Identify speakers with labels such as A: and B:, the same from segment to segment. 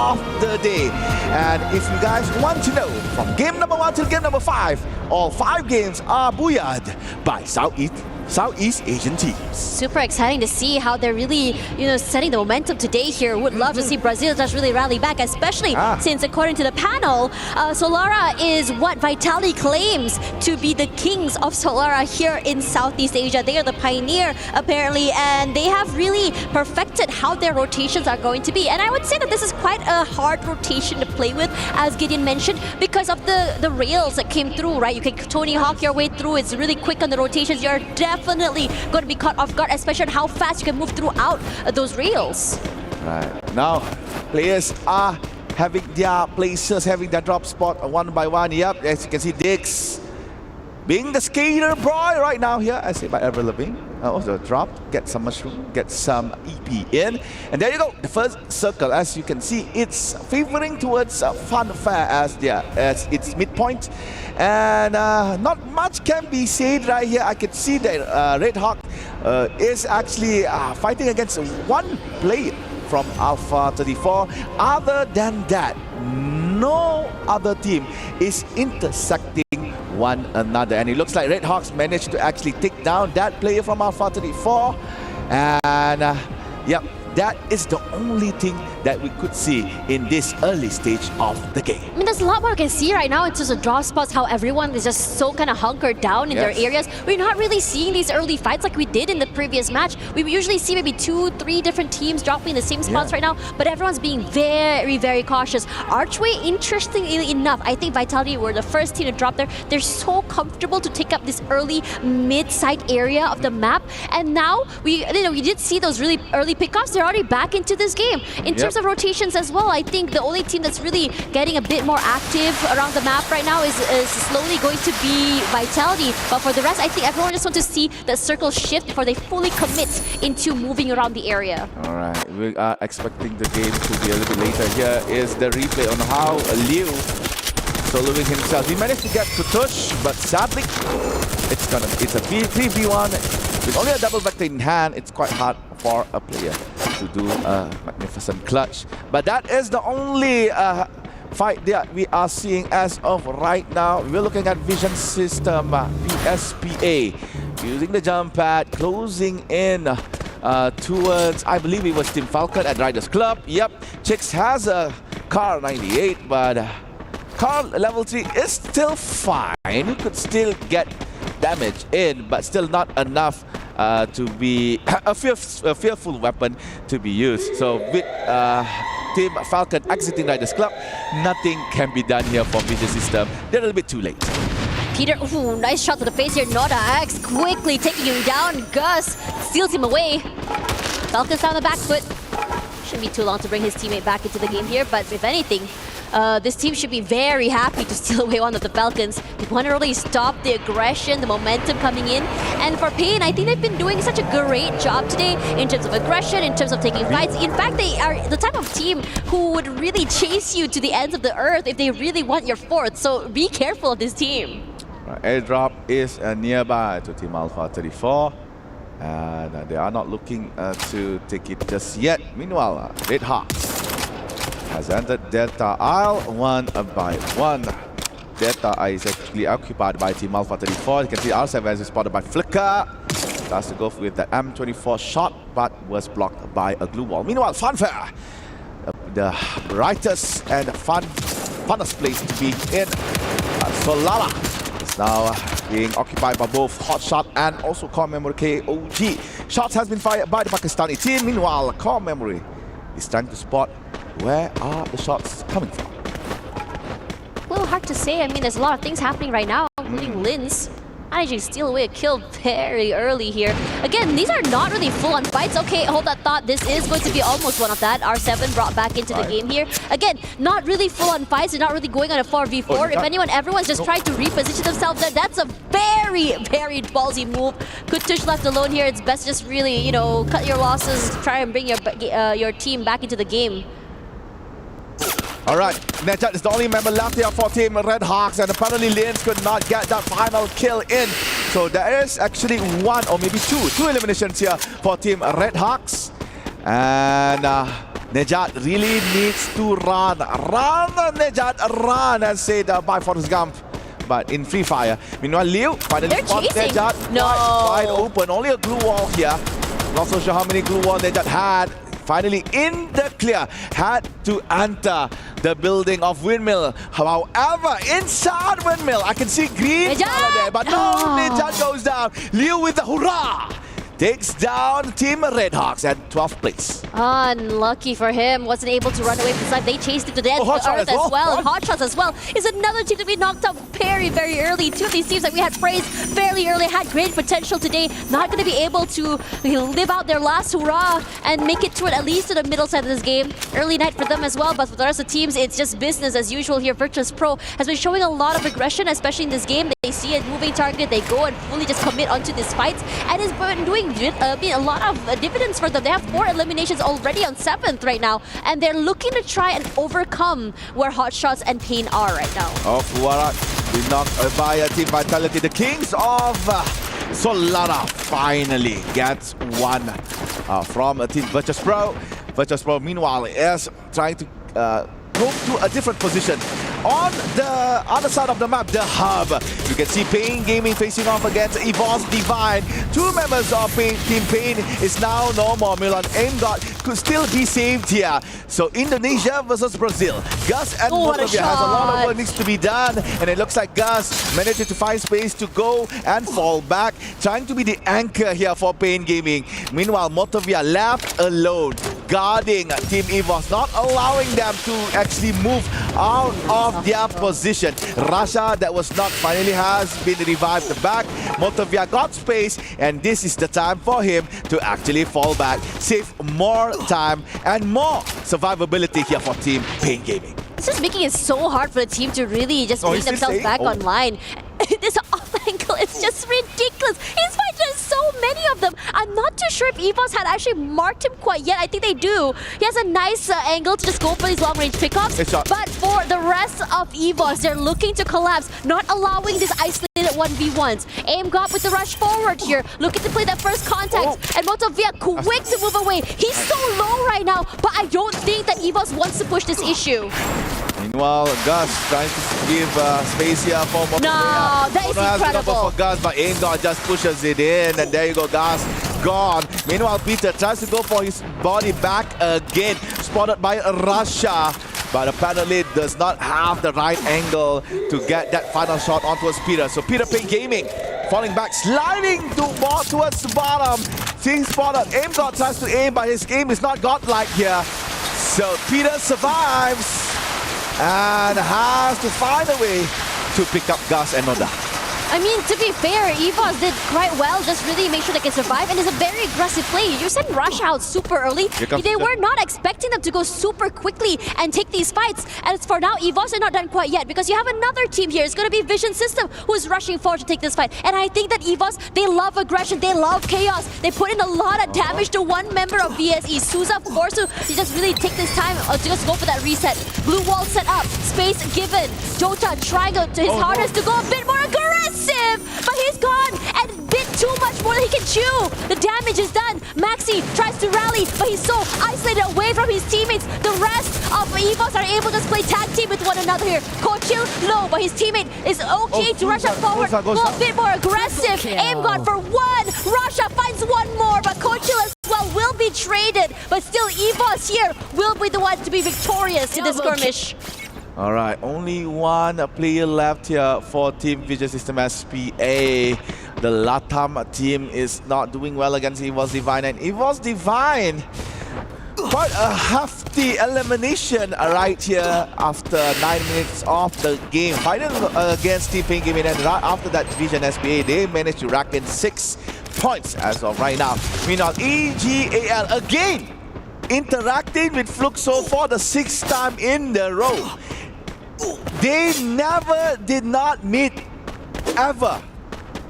A: of the day. And if you guys want to know, from game number 1 till game number 5, all 5 games are buoyed by Southeast Asian teams.
B: Super exciting to see how they're really, setting the momentum today here. Would love to see Brazil just really rally back, especially since, according to the panel, Solara is what Vitality claims to be the kings of Solara here in Southeast Asia. They are the pioneer, apparently, and they have really perfected how their rotations are going to be. And I would say that this is quite a hard rotation to play with, as Gideon mentioned, because of the rails that came through, right? You can Tony Hawk your way through. It's really quick on the rotations. You're definitely going to be caught off guard, especially on how fast you can move throughout those rails.
A: Right. Now, players are having their places, having their drop spot one by one. Yep, as you can see, Dix being the skater boy right now here, I say by Avril Lavigne. Also drop, get some mushroom, get some EP in. And there you go, the first circle. As you can see, it's favoring towards Funfair as its midpoint. And not much can be said right here. I can see that Red Hawk is actually fighting against one player from Alpha 34. Other than that, no other team is intersecting one another, and it looks like Red Hawks managed to actually take down that player from Alpha 34, and yep, that is the only thing that we could see in this early stage of the game.
B: I mean, there's a lot more I can see right now in terms of draw spots, how everyone is just so kind of hunkered down in their areas. We're not really seeing these early fights like we did in the previous match. We usually see maybe 2-3 different teams dropping in the same spots right now, but everyone's being very, very cautious. Archway, interestingly enough, I think Vitality were the first team to drop there. They're so comfortable to take up this early mid-side area of the map, and now we did see those really early pickoffs. They're already back into this game. In terms of rotations as well, I think the only team that's really getting a bit more active around the map right now is slowly going to be Vitality. But for the rest, I think everyone just wants to see that circle shift before they fully commit into moving around the area.
A: Alright, we are expecting the game to be a little bit later. Here is the replay on how Liu soloing himself. He managed to get to Tush, but sadly, it's a 3v1. With only a double vector in hand, it's quite hard for a player to do a magnificent clutch. But that is the only fight that we are seeing as of right now. We're looking at Vision System, PSPA, using the jump pad, closing in towards, I believe it was Team Falcon at Riders Club. Yep, Chicks has a Car 98, but Car level 3 is still fine. He could still get damage in, but still not enough to be a fearful weapon to be used. So with Team Falcon exiting Riders Club, nothing can be done here for Vision System. They're a little bit too late.
B: Peter, ooh, nice shot to the face here. Noda X quickly taking him down. Gus steals him away. Falcon's on the back foot. Shouldn't be too long to bring his teammate back into the game here, but if anything, this team should be very happy to steal away one of the Falcons. They want to really stop the aggression, the momentum coming in. And for Pain, I think they've been doing such a great job today in terms of aggression, in terms of taking fights. In fact, they are the type of team who would really chase you to the ends of the earth if they really want your fourth. So be careful of this team.
A: Airdrop is nearby to Team Alpha 34. And they are not looking to take it just yet. Meanwhile, Red Hawks has entered Delta.AL one by one. Delta is actually occupied by Team Alpha 34. You can see R7 is spotted by Flicker. Tries to go with the M24 shot, but was blocked by a glue wall. Meanwhile, Funfair, the brightest and funnest place to be in, Solara, is now being occupied by both Hotshot and also Core Memory KOG. Shots has been fired by the Pakistani team. Meanwhile, Core Memory is trying to spot where are the shots coming from.
B: A little hard to say. I mean, there's a lot of things happening right now, including Linz managing to steal away a kill very early here. Again, these are not really full-on fights. Okay, hold that thought. This is going to be almost one of that. R7 brought back into the game here. Again, not really full-on fights. They're not really going on a 4v4. If anyone, everyone's just trying to reposition themselves there. That's a very, very ballsy move. Kutush left alone here. It's best just really, cut your losses, try and bring your team back into the game.
A: Alright, Nejat is the only member left here for Team Red Hawks, and apparently Linz could not get that final kill in. So there is actually one or maybe two eliminations here for Team Red Hawks. And Nejat really needs to run. Run, Nejat, run, as said by Forrest Gump. But in free fire. Meanwhile, Liu finally spots Nejat wide open. Only a glue wall here. Not so sure how many glue walls Nejat had. Finally in the clear, had to enter the building of Windmill. However, inside Windmill, I can see green color there, but no, Nejat goes down. Liu with the hurrah! Takes down Team Redhawks at 12th place.
B: Unlucky for him, wasn't able to run away from the side. They chased him to death as well. And Hotshots as well is another team to be knocked out very, very early. Two of these teams that we had praised fairly early had great potential today. Not going to be able to live out their last hurrah and make it to at least to the middle side of this game. Early night for them as well, but for the rest of the teams, it's just business as usual here. Virtus.pro has been showing a lot of aggression, especially in this game. They see a moving target, they go and fully just commit onto this fight, and it's been doing a lot of dividends for them. They have 4 eliminations already on 7th right now, and they're looking to try and overcome where Hotshots and Pain are right now.
A: Fuwarat is knocked by Team Vitality. The Kings of Solara finally gets one from Team Virtus.pro. Virtus.pro, meanwhile, is trying to go to a different position. On the other side of the map, the hub, you can see Pain Gaming facing off against EWC Divine. 2 members of Team Pain is now no more. Milan Aimgod could still be saved here. So Indonesia versus Brazil. Gus and Motovia has a lot of work needs to be done, and it looks like Gus managed to find space to go and fall back, trying to be the anchor here for Pain Gaming. Meanwhile, Motovia left alone, guarding Team EWC, not allowing them to actually move out of their position. Rasha, that was knocked, finally has been revived back. Motovia got space, and this is the time for him to actually fall back, save more time and more survivability here for Team Pain Gaming.
B: This is making it so hard for the team to really just bring themselves back online. This off angle is just ridiculous. He's fighting just so many of them. I'm not too sure if EWC had actually marked him quite yet. I think they do. He has a nice angle to just go for these long-range pickoffs. But for the rest of EWC, they're looking to collapse, not allowing this isolated 1v1s. Aimgod with the rush forward here, looking to play that first contact. And Motovia quick to move away. He's so low right now, but I don't think that EWC wants to push this issue.
A: Meanwhile, Gus trying to give space here for Motovia.
B: No, that is incredible.
A: For Gus, but Aimgod just pushes it in, and there you go, Gus gone. Meanwhile, Peter tries to go for his body back again, spotted by Russia, but apparently does not have the right angle to get that final shot onto Peter. So Peter Pain Gaming falling back, sliding towards the bottom. Seeing spotted, Aimgod tries to aim, but his aim is not godlike here. So Peter survives and has to find a way to pick up Gus and Noda.
B: I mean, to be fair, EWC did quite well, just really make sure they can survive, and it's a very aggressive play. You sent Rush out super early. They were not expecting them to go super quickly and take these fights. And for now, EWC are not done quite yet, because you have another team here. It's going to be Vision System who's rushing forward to take this fight. And I think that EWC, they love aggression, they love chaos. They put in a lot of damage to one member of VSE. Souza forced to just really take this time to just go for that reset. Blue wall set up, space given. Jota trying to his hardest to go a bit more aggressive, but he's gone and bit too much more than he can chew. The damage is done. Maxi tries to rally, but he's so isolated away from his teammates. The rest of EWC are able to just play tag team with one another here. Kochil low, but his teammate is okay to rush up forward, go a bit more aggressive. Aimgod for one. Russia finds one more, but Kochil as well will be traded. But still, EWC here will be the one to be victorious in this skirmish.
A: All right, only one player left here for Team Vision System SPA. The Latam team is not doing well against EWC Divine, and EWC Divine, quite a hefty elimination right here after 9 minutes of the game. Fighting against Team Pain Gaming, and right after that Vision SPA, they managed to rack in 6 points as of right now. Meanwhile, AG.AL again interacting with Fluxo for the 6th time in the row. They never did not meet ever.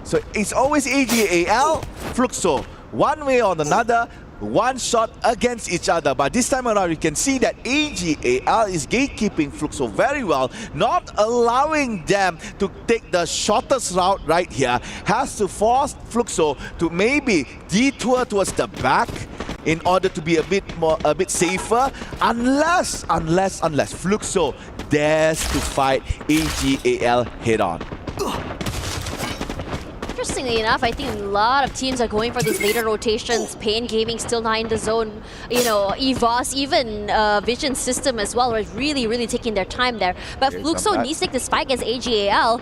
A: So it's always AG.AL, Fluxo, one way or another, one shot against each other. But this time around, you can see that AG.AL is gatekeeping Fluxo very well, not allowing them to take the shortest route right here. Has to force Fluxo to maybe detour towards the back, in order to be a bit safer, unless Fluxo dares to fight AG.AL head-on.
B: Interestingly enough, I think a lot of teams are going for these later rotations. Pain Gaming still not in the zone. You know, EVOS, even Vision System as well, are really taking their time there. But Fluxo needs to take the spike as AG.AL.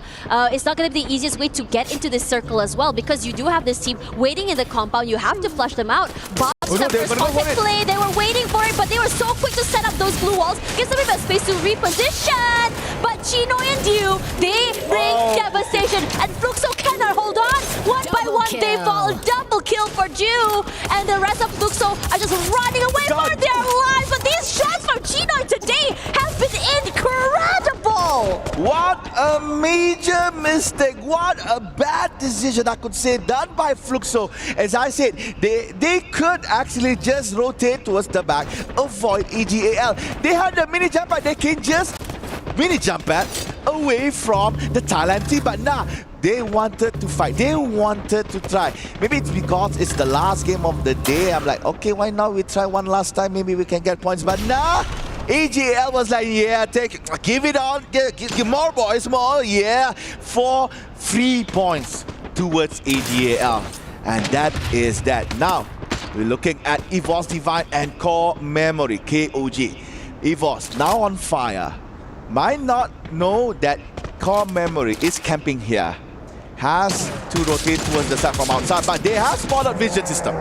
B: It's not going to be the easiest way to get into this circle as well, because you do have this team waiting in the compound. You have to flush them out. Bob's first contact play, they were waiting for it, but they were so quick to set up those blue walls. Gives them a bit of space to reposition. But Chino and Dew, they bring devastation, and Fluxo cannot hold on. One by one, they fall. Double kill for Dew, and the rest of Fluxo are just running away for their lives. But these shots from Chino today have been incredible.
A: What a major mistake. What a bad decision, I could say, done by Fluxo. As I said, they could actually just rotate towards the back, avoid AG.AL. They had the mini jump pad. They can just mini jump pad away from the Thailand team. But nah, they wanted to fight. They wanted to try. Maybe it's because it's the last game of the day. I'm like, okay, why not? We try one last time. Maybe we can get points. But nah, AG.AL was like, yeah, give it on. Give more, boys, more. Yeah, 4 free points towards AG.AL. And that is that. Now, we're looking at EVOS Divine and Core Memory, KOG. EVOS now on fire. Might not know that Core Memory is camping here. Has to rotate towards the side from outside, but they have spotted Vision System.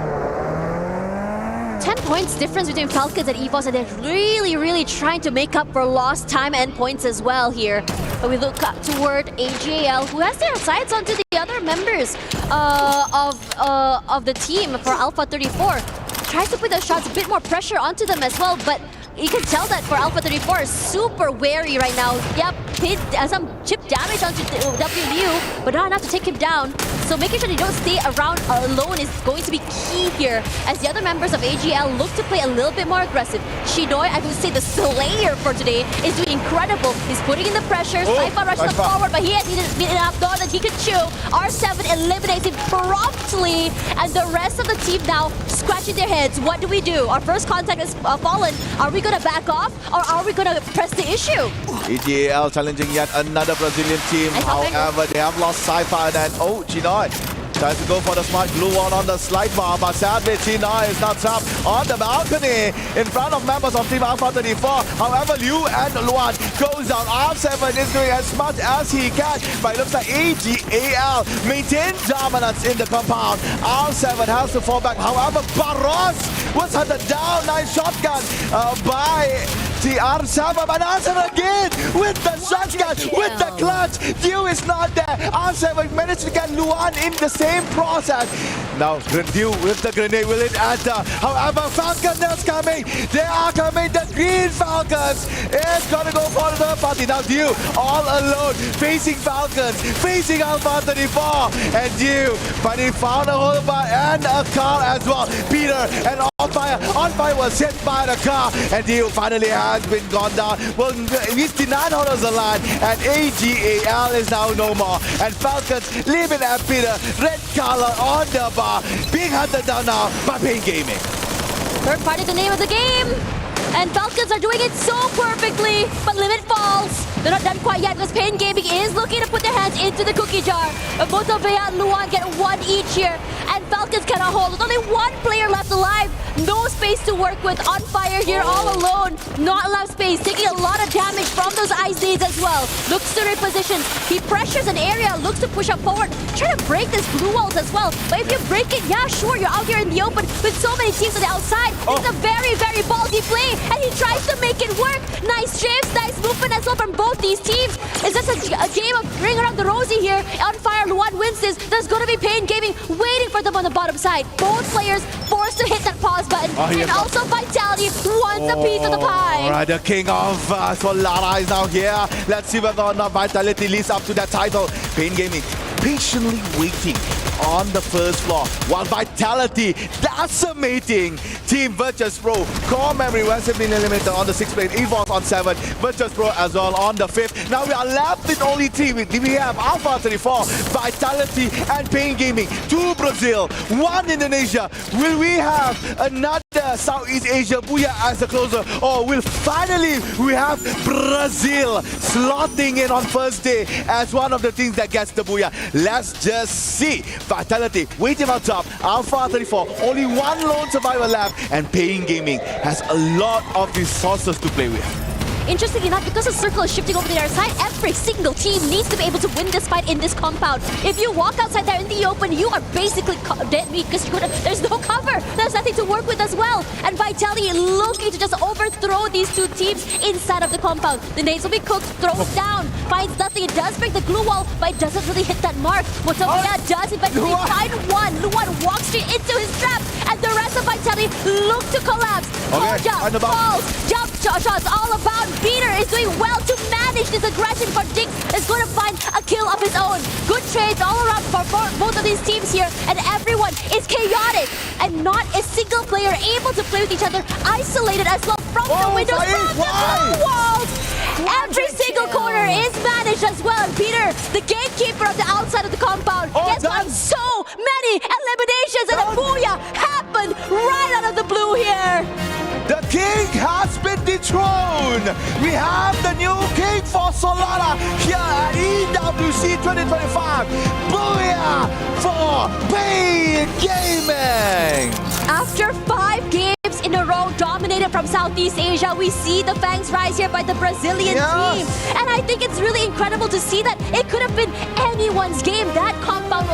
B: 10 points difference between Falcons and EVOS, and they're really trying to make up for lost time and points as well here. But we look up toward AG.AL, who has their sights onto the other members of the team for Alpha 34. Tries to put the shots, a bit more pressure onto them as well, but you can tell that for Alpha 34 is super wary right now. Yep, hit some chip damage onto WLU, but not enough to take him down. So making sure they don't stay around alone is going to be key here, as the other members of AG.AL look to play a little bit more aggressive. Shinoy, I would say the Slayer for today, is doing incredible. He's putting in the pressure, Saifa rushes forward, but he has enough dough that he can chew. R7 eliminates him promptly, and the rest of the team now scratching their heads. What do we do? Our first contact is fallen. Are we gonna back off, or are we gonna press the issue?
A: AG.AL challenging yet another Brazilian team. However, they have lost Saifa, and Chinoy tries to go for the smart glue one on the slide bar, but sadly Chinoy is not trapped on the balcony in front of members of Team Alpha 34. However, Liu and Luan goes down. R7 is doing as much as he can, but it looks like AG.AL maintain dominance in the compound. R7 has to fall back. However, Barros was hunted down. Nice shotgun by the R7, but R7 again with the shotgun, with the clutch. Dew is not there. R7 managed to get Luan in the same process. Now, Dew with the grenade, will it enter? However, Falcon is coming. They are coming. The Green Falcons is gonna go for the third party. Now, Dew all alone, facing Falcons, facing Alpha 34. And Dew, but he found a whole bar and a car as well. Peter and On Fire was hit by the car, and Dew finally has been gone down. Well, he's denied holders the line, and AG.AL is now no more. And Falcons leaving at Peter, red color on the bar, being hunted down now by Pain Gaming.
B: Third party, the name of the game. And Falcons are doing it so perfectly, but limit falls. They're not done quite yet, because Pain Gaming is looking to put their hands into the cookie jar. But both of Bea and Luan get one each here, and Falcons cannot hold. With only one player left alive, no space to work with. On Fire here all alone, not enough space, taking a lot of damage from those ice nades as well. Looks to reposition, he pressures an area, looks to push up forward, trying to break this blue walls as well. But if you break it, yeah, sure, you're out here in the open with so many teams on the outside. It's a very ballsy play, and he tries to make it work. Nice shifts, nice movement as well from both these teams. It's just a game of ring around the rosy here. On Fire, Luan wins this. There's going to be Pain Gaming waiting for them on the bottom side. Both players forced to hit that pause button. And also Vitality wants a piece of the pie.
A: Alright, the king of Solara is now here. Let's see whether or not Vitality leads up to that title. Pain Gaming patiently waiting on the first floor, while Vitality decimating Team Virtus.pro. Core Memory once been eliminated on the 6th plate, EVOS on 7, Virtus.pro as well on the 5th. Now we are left with only 3. We have Alpha 34, Vitality and Pain Gaming. 2 Brazil, 1 Indonesia. Will we have another
C: another Southeast Asia booyah as the closer. Oh, we have Brazil slotting in on first day as one of the teams that gets the booyah. Let's just see. Vitality waiting on top. Alpha 34, only one lone survivor left, and Paying Gaming has a lot of resources to play with.
B: Interestingly enough, because the circle is shifting over to the other side, every single team needs to be able to win this fight in this compound. If you walk outside there in the open, you are basically dead meat because there's no cover. There's nothing to work with as well. And Vitality looking to just overthrow these two teams inside of the compound. The nades will be cooked, throws down, finds nothing. It does break the glue wall, but it doesn't really hit that mark. Motopia does eventually find one. Luan walks straight into his trap, and the rest of Vitality look to collapse. Jump, falls, jump shots all about. Peter is doing well to manage this aggression, but Jinx is going to find a kill of his own. Good trades all around for both of these teams here, and everyone is chaotic, and not a single player able to play with each other, isolated as well from the windows, from the blue walls. Every single corner is managed as well, and Peter, the gatekeeper of the outside of the compound, gets so many eliminations, and a booyah happened right out of the blue here.
C: The king has been dethroned. We have the new king for Solara here at EWC 2025. Booyah for Paying Gaming.
B: After 5 games in a row dominated from Southeast Asia, we see the fangs rise here by the Brazilian team. And I think it's really incredible to see that it could have been anyone's game. That compound was